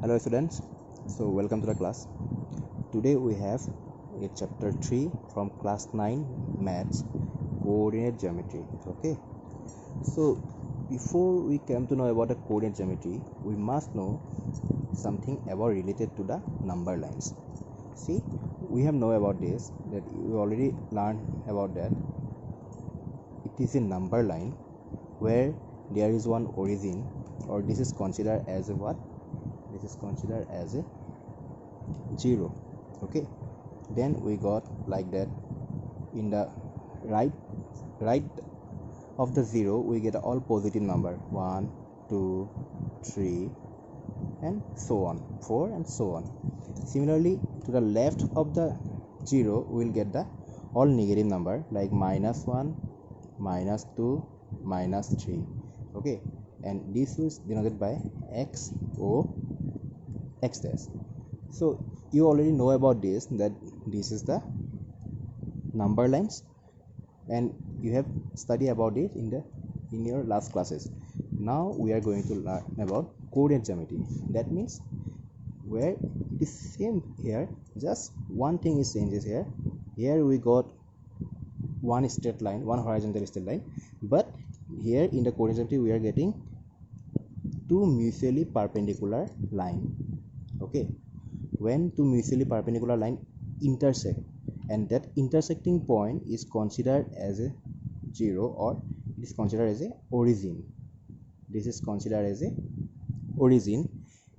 Hello students, so welcome to the class. Today we have a chapter 3 from class 9 maths, coordinate geometry. Okay, so before we come to know about the coordinate geometry, we must know something about related to the number lines. See, we have know about this, that we already learned about that. It is a number line where there is one origin, or this is considered as a what? This is considered as a 0. Okay, then we got like that. In the right of the 0 we get all positive number 1, 2, 3 and so on, 4 and so on. Similarly, to the left of the 0 we will get the all negative number like -1, -2, -3. Okay, and this is denoted by x, o, x dash. So you already know about this, that this is the number lines, and you have studied about it in your last classes. Now we are going to learn about coordinate geometry. That means where it is same here, just one thing is changes here. Here we got one straight line, one horizontal straight line, but here in the coordinate geometry we are getting two mutually perpendicular line. Okay, when two mutually perpendicular line intersect, and that intersecting point is considered as a 0, or it is considered as a origin. This is considered as a origin,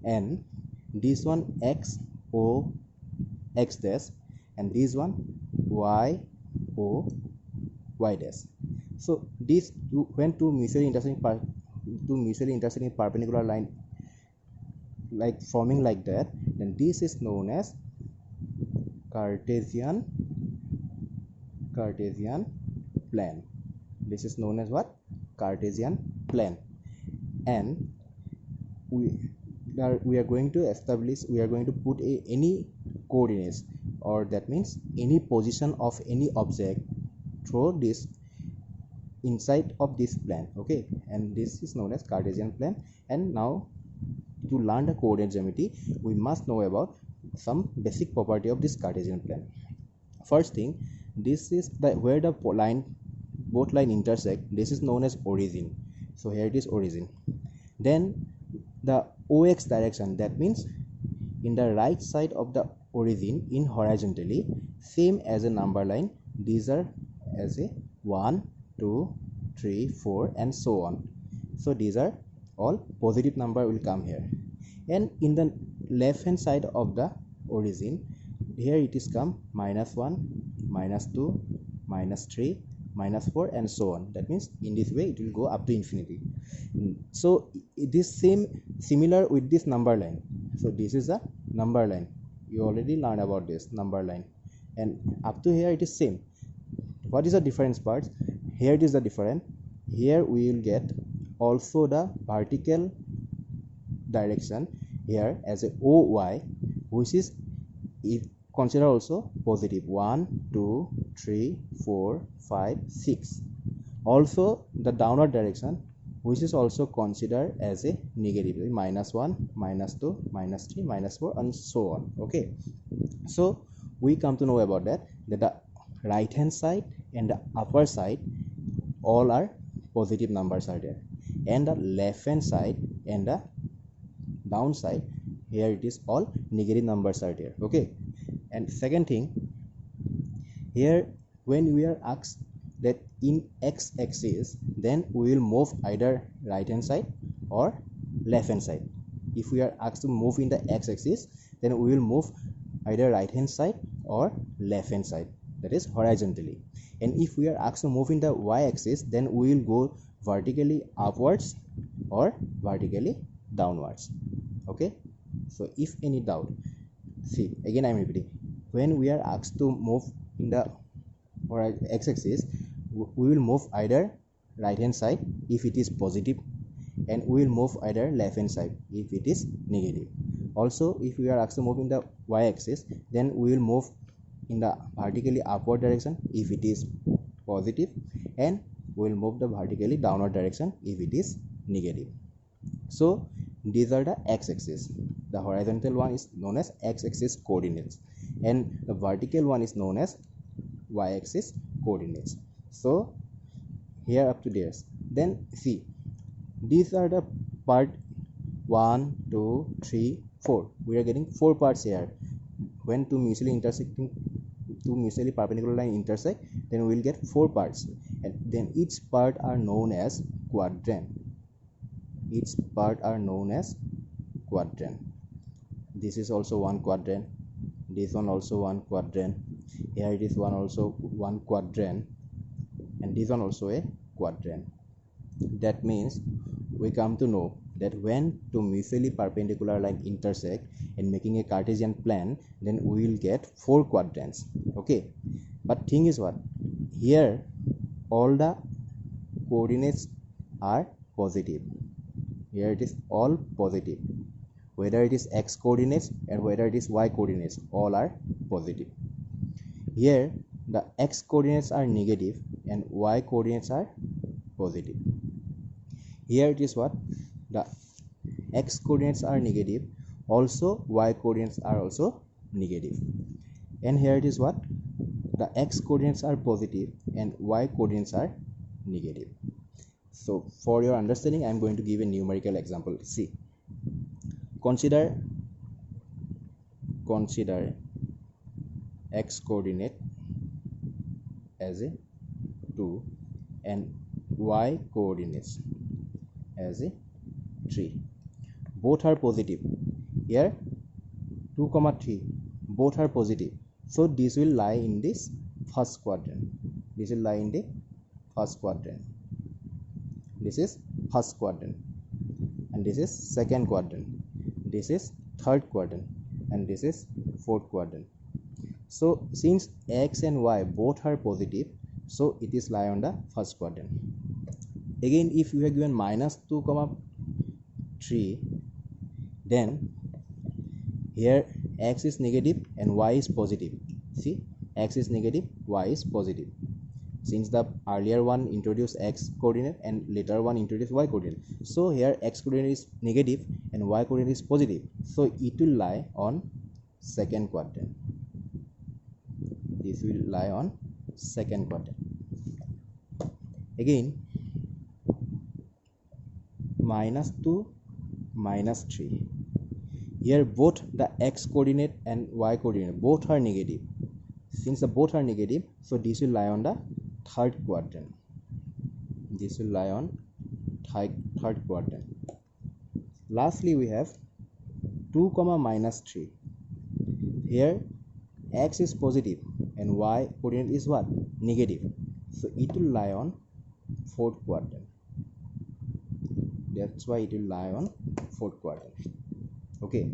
and this one x, o, x dash, and this one y, o, y dash. So these two, when two mutually intersecting perpendicular line like forming like that, then this is known as Cartesian plane. This is known as what? Cartesian plane. And we are going to establish, we are going to put any coordinates, or that means any position of any object through this inside of this plane. Okay, and this is known as Cartesian plane. And now to learn the coordinate geometry, we must know about some basic property of this Cartesian plane. First thing, this is the where the both line intersect. This is known as origin. So here it is origin. Then the ox direction, that means in the right side of the origin in horizontally, same as a number line, these are as a 1, 2, 3, 4 and so on. So these are all positive number will come here. And in the left hand side of the origin, here it is come -1, -2, -3, -4 and so on. That means in this way it will go up to infinity. So it is similar with this number line. So this is a number line. You already learned about this number line, and up to here it is same. What is the difference part? Here it is the difference. Here we will get also the vertical direction here as a oy, which is considered also positive 1, 2, 3, 4, 5, 6. Also the downward direction, which is also considered as a negative, -1, -2, -3, -4 and so on. Okay, so we come to know about that the right hand side and the upper side all are positive numbers are there, and the left hand side and the downside, here it is all negative numbers are there. Okay, and second thing, here when we are asked that in x-axis, then we will move either right hand side or left hand side. If we are asked to move in the x-axis, then we will move either right hand side or left hand side, that is horizontally. And if we are asked to move in the y-axis, then we will go vertically upwards or vertically downwards. Okay, so if any doubt, see again I am repeating, when we are asked to move in the x-axis, we will move either right hand side if it is positive, and we will move either left hand side if it is negative. Also, if we are asked to move in the y-axis, then we will move in the vertically upward direction if it is positive, and we will move the vertically downward direction if it is negative. So these are the x-axis. The horizontal one is known as x-axis coordinates and the vertical one is known as y-axis coordinates. So here up to there, then see, these are the part 1 2 3 4. We are getting 4 parts here. When two mutually perpendicular line intersect, then we will get 4 parts, and then each part are known as quadrant. Each part are known as quadrant. This is also one quadrant, this one also one quadrant, here it is one also one quadrant, and this one also a quadrant. That means we come to know that when two mutually perpendicular line intersect and making a Cartesian plan, then we will get 4 quadrants. Okay, but thing is what, here all the coordinates are positive. Here it is all positive, whether it is x coordinates and whether it is y coordinates, all are positive. Here the x coordinates are negative and y coordinates are positive. Here it is what, the x coordinates are negative, also y coordinates are also negative, and here it is what, the x coordinates are positive and y coordinates are negative. So for your understanding, I am going to give a numerical example. See, consider x coordinate as a 2 and y coordinates as a 3. Both are positive. Here 2, 3, both are positive, so this will lie in this first quadrant. This will lie in the first quadrant. This is first quadrant, and this is second quadrant, this is third quadrant, and this is fourth quadrant. So since x and y both are positive, so it is lie on the first quadrant. Again, if you have given -2, 3, then here x is negative and y is positive. See, x is negative, y is positive. Since the earlier one introduced x coordinate and later one introduced y coordinate, so here x coordinate is negative and y coordinate is positive, so it will lie on second quadrant. This will lie on second quadrant. Again, -2, -3, here both the x coordinate and y coordinate both are negative. Since the both are negative, so this will lie on the third quadrant. This will lie on third quadrant. Lastly, we have 2, -3. Here x is positive and y coordinate is what, negative, so it will lie on fourth quadrant. That's why it will lie on fourth quadrant. Okay,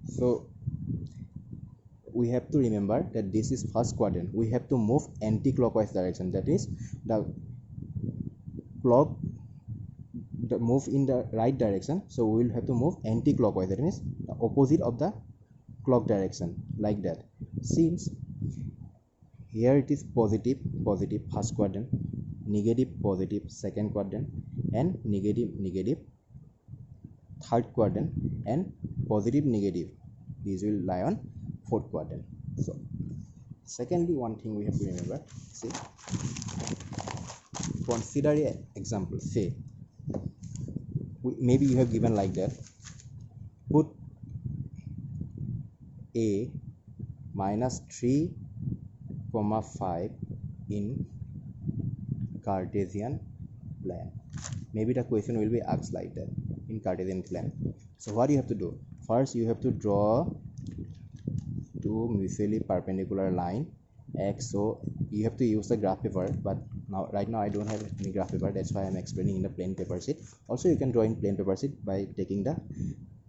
so we have to remember that this is first quadrant. We have to move anti-clockwise direction, that is the clock move in the right direction, so we will have to move anti-clockwise, that means the opposite of the clock direction, like that. Since here it is positive first quadrant, negative positive second quadrant, and negative third quadrant, and positive negative, these will lie on fourth quadrant. So secondly, one thing we have to remember, see, consider an example. Say maybe you have given like that, put a -3, 5 in Cartesian plan. Maybe the question will be asked like that in Cartesian plan. So what you have to do, first you have to draw two mutually perpendicular line x. So you have to use the graph paper, but right now I don't have any graph paper, that's why I'm explaining in the plain paper sheet. Also you can draw in plain paper sheet by taking the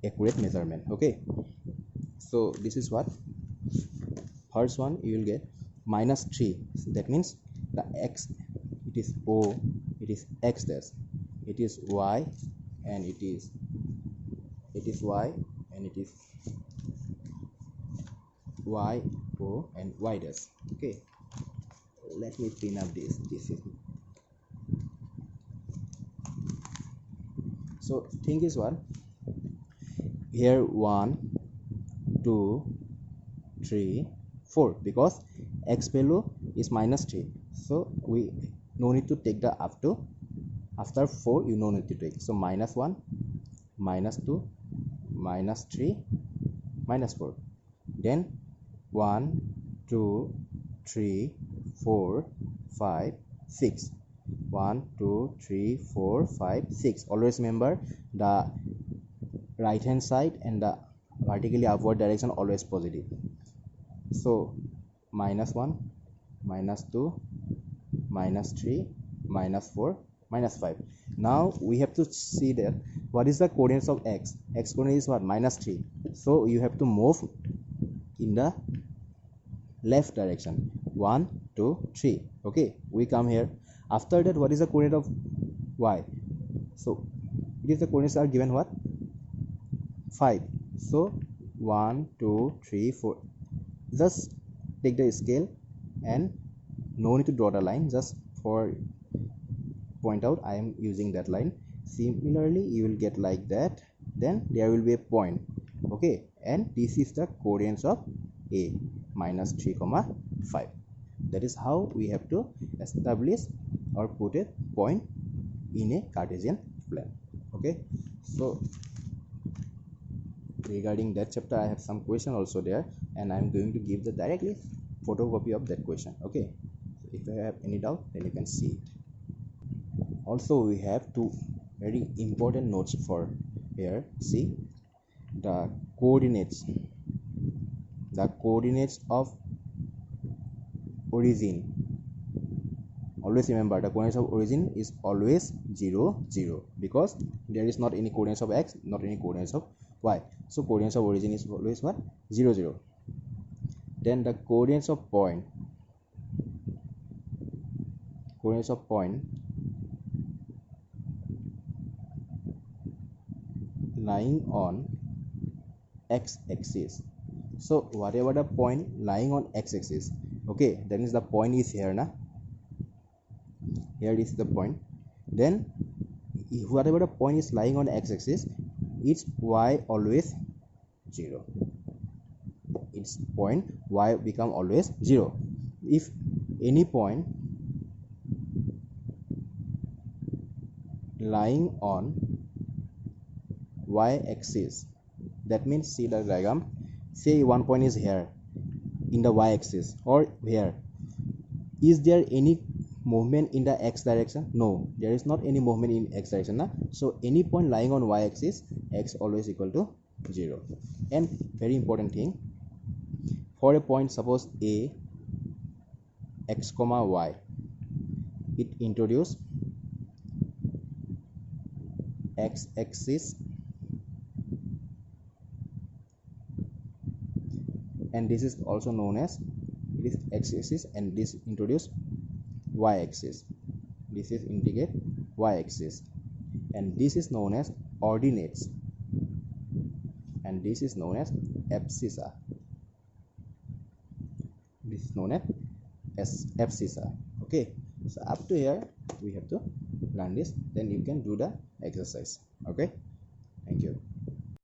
accurate measurement. Okay, so this is what, first one you will get -3, that means the x, it is o, it is x dash, it is y, and it is y, and it is y o and y dash. Okay, let me clean up this is, so thing is what, here 1 2 3 4 because x value is minus 3, so we no need to take the up to. After 4 you no need to take, so minus 1 minus 2 minus 3 minus 4, then 1 2 3 4 5 6, 1 2 3 4 5 6. Always remember the right hand side and the vertically upward direction always positive. So minus 1 minus 2 minus 3 minus 4 minus 5. Now we have to see that what is the coordinates of x. X coordinate is what? Minus 3. So you have to move in the left direction, 1 2 3. Okay, we come here. After that, what is the coordinate of y? So it is the coordinates are given what? 5. So 1 2 3 4. Just take the scale and no need to draw the line, just for point out I am using that line. Similarly you will get like that, then there will be a point. Okay, and this is the coordinates of a, minus 3 comma 5. That is how we have to establish or put a point in a Cartesian plan. Okay, so regarding that chapter I have some question also there, and I am going to give the directly photocopy of that question. Okay, so if you have any doubt, then you can see it. Also we have two very important notes for here. See, the coordinates of origin. Always remember the coordinates of origin is always 0 0, because there is not any coordinates of x, not any coordinates of y. So coordinates of origin is always what? 0 0. Then the coordinates of point lying on x-axis. So whatever the point lying on x-axis, okay, that means the point is here na, here is the point. Then whatever the point is lying on x-axis, its y always 0. Its point y become always 0. If any point lying on y-axis, that means see the diagram. Say one point is here in the y-axis or here. Is there any movement in the x direction? No, there is not any movement in x direction na? So any point lying on y-axis, x always equal to 0. And very important thing, for a point suppose a, x comma y, it introduce x-axis and this is also known as, it is x-axis, and this introduce y-axis. This is indicate y-axis, and this is known as ordinates, and this is known as abscissa. This is known as abscissa. Okay, so up to here we have to learn this, then you can do the exercise. Okay.